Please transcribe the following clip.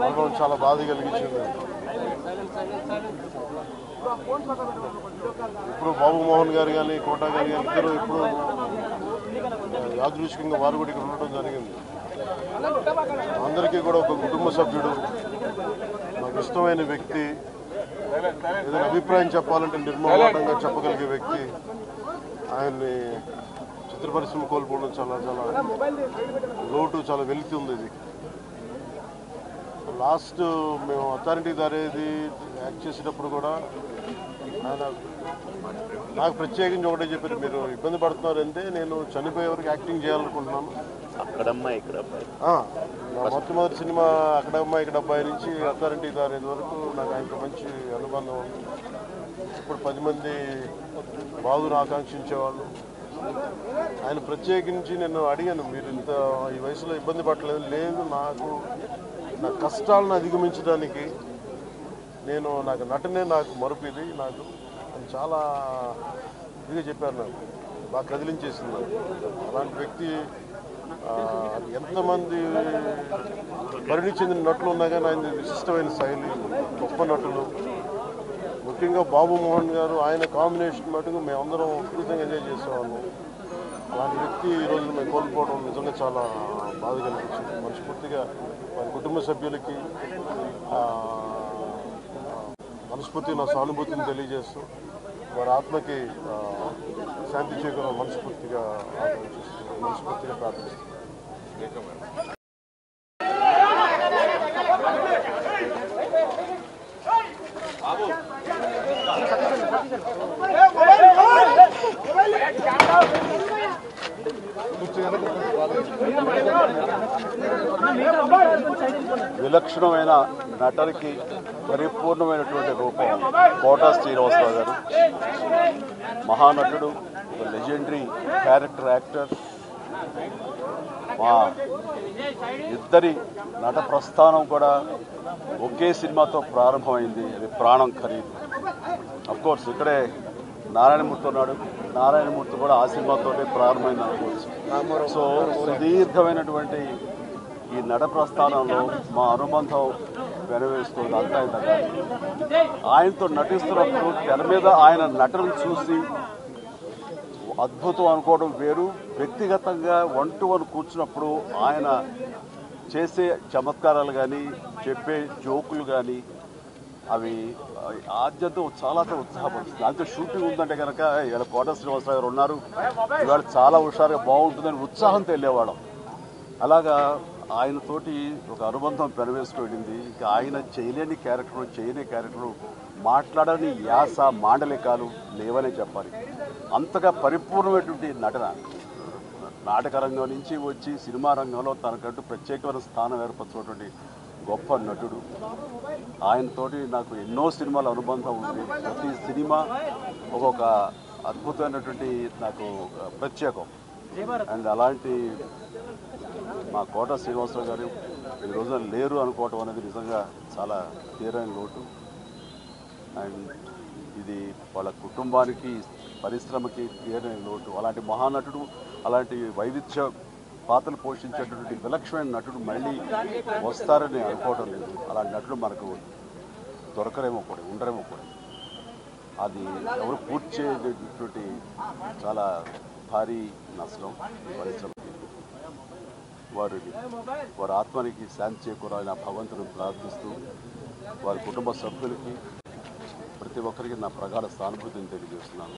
మరణం చాలా బాధ కలిగించింది. ఇప్పుడు బాబు మోహన్ గారు కానీ కోటా గారు కానీ ఇద్దరు ఇప్పుడు యాదృచ్ఛికంగా వారు కూడా ఇక్కడ ఉండటం జరిగింది. అందరికీ కూడా ఒక కుటుంబ సభ్యుడు, నాకు ఇష్టమైన వ్యక్తి, ఏదైనా అభిప్రాయం చెప్పాలంటే నిర్మోహమాటంగా చెప్పగలిగే వ్యక్తి. ఆయన్ని చిత్ర పరిశ్రమ కోల్పోవడం చాలా చాలా లోటు, చాలా వెలితి ఉంది. ఇది లాస్ట్ మేము అథారిటీ దారేది యాక్ట్ చేసేటప్పుడు కూడా ఆయన నాకు ప్రత్యేకించి ఒకటే చెప్పారు, మీరు ఇబ్బంది పడుతున్నారంటే నేను చనిపోయే వరకు యాక్టింగ్ చేయాలనుకుంటున్నాను. నా మొట్టమొదటి సినిమా అక్కడమ్మాయి ఇక్కడ అబ్బాయి నుంచి అథారిటీ దారేది వరకు నాకు ఆయనకు మంచి అనుబంధం ఉంది. ఇప్పుడు 10 మంది బాధను ఆకాంక్షించేవాళ్ళు. ఆయన ప్రత్యేకించి నేను అడిగాను, మీరు ఇంత ఈ వయసులో ఇబ్బంది పడలేదు. లేదు, నా కష్టాలను అధిగమించడానికి నాకు నటనే నాకు మరుపుది, నాకు చాలా ఇదిగా చెప్పారు. నాకు బాగా కదిలించేసింది. అలాంటి వ్యక్తి ఎంతమంది పరిణి చెందిన నటులు ఉన్నా కానీ ఆయన విశిష్టమైన శైలి, గొప్ప నటులు. ముఖ్యంగా బాబు మోహన్ గారు, ఆయన కాంబినేషన్ మటుకు మేమందరం విపరీతంగా ఎంజాయ్ చేసేవాళ్ళం. అలాంటి వ్యక్తి ఈరోజు మేము కోల్పోవడం నిజంగా చాలా బాధ కలిగించింది. మనస్ఫూర్తిగా వారి కుటుంబ సభ్యులకి మనస్ఫూర్తిగా నా సానుభూతిని తెలియజేస్తూ వారి ఆత్మకి శాంతి చేకూర మనస్ఫూర్తిగా ప్రార్థిస్తున్నాను. విలక్షణమైన నటనకి పరిపూర్ణమైనటువంటి రూపం కోటా శ్రీనివాసరావు గారు. మహానటుడు, ఒక లెజెండరీ క్యారెక్టర్ యాక్టర్. మా ఇద్దరి నట ప్రస్థానం కూడా ఒకే సినిమాతో ప్రారంభమైంది, అది ప్రాణం ఖరీదు. అఫ్కోర్స్ ఇక్కడే నారాయణమూర్తి ఉన్నాడు, నారాయణమూర్తి కూడా ఆ సినిమాతోనే ప్రారంభమైంది అనుకోవచ్చు. సో సుదీర్ఘమైనటువంటి ఈ నట ప్రస్థానంలో మా అనుబంధం వెనవేస్తుంది. అంతా ఆయనతో నటిస్తున్నప్పుడు తెర మీద ఆయన నటనను చూసి అద్భుతం అనుకోవడం వేరు, వ్యక్తిగతంగా 1-to-1 కూర్చున్నప్పుడు ఆయన చేసే చమత్కారాలు కానీ చెప్పే జోకులు కానీ అవి ఆద్యంతో చాలా ఉత్సాహపడుతుంది. అంతే షూటింగ్ ఉందంటే కనుక ఇలా కోట శ్రీనివాసరావు గారు ఉన్నారు, ఇవాళ చాలా హుషారుగా బాగుంటుందని ఉత్సాహంతో వెళ్ళేవాళ్ళం. అలాగా ఆయనతోటి ఒక అనుబంధం పెనవేసుకువెళ్ళింది. ఇంకా ఆయన చేయలేని క్యారెక్టరు మాట్లాడని యాస మాండలికాలు లేవనే చెప్పాలి. అంతగా పరిపూర్ణమైనటువంటి నటన. నాటక రంగం నుంచి వచ్చి సినిమా రంగంలో తనకంటూ ప్రత్యేకమైన స్థానం ఏర్పరచుకున్నటువంటి గొప్ప నటుడు. ఆయనతోటి నాకు ఎన్నో సినిమాల అనుబంధం ఉంది. ప్రతి సినిమా ఒక్కొక్క అద్భుతమైనటువంటి నాకు ప్రత్యేకం. అండ్ అలాంటి మా కోట శ్రీనివాసరావు గారు ఈ రోజున లేరు అనుకోవటం అనేది నిజంగా చాలా తీరైన లోటు. అండ్ ఇది వాళ్ళ కుటుంబానికి, పరిశ్రమకి తీరైన లోటు. అలాంటి మహానటుడు, అలాంటి వైవిధ్య పాత్రలు పోషించేటటువంటి విలక్షణమైన నటుడు మళ్ళీ వస్తారని అనుకోవడం లేదు. అలాంటి నటుడు మనకు దొరకరేమో కూడా, ఉండరేమో కూడా. అది ఎవరు పూర్తి చేయటువంటి చాలా భారీ నష్టం పరిశ్రమకి. వారి ఆత్మనికి శాంతి చేకూరాలని భగవంతుని ప్రార్థిస్తూ వారి కుటుంబ సభ్యులకి ప్రతి ఒక్కరికి నా ప్రగాఢ సానుభూతిని తెలియజేస్తున్నాను.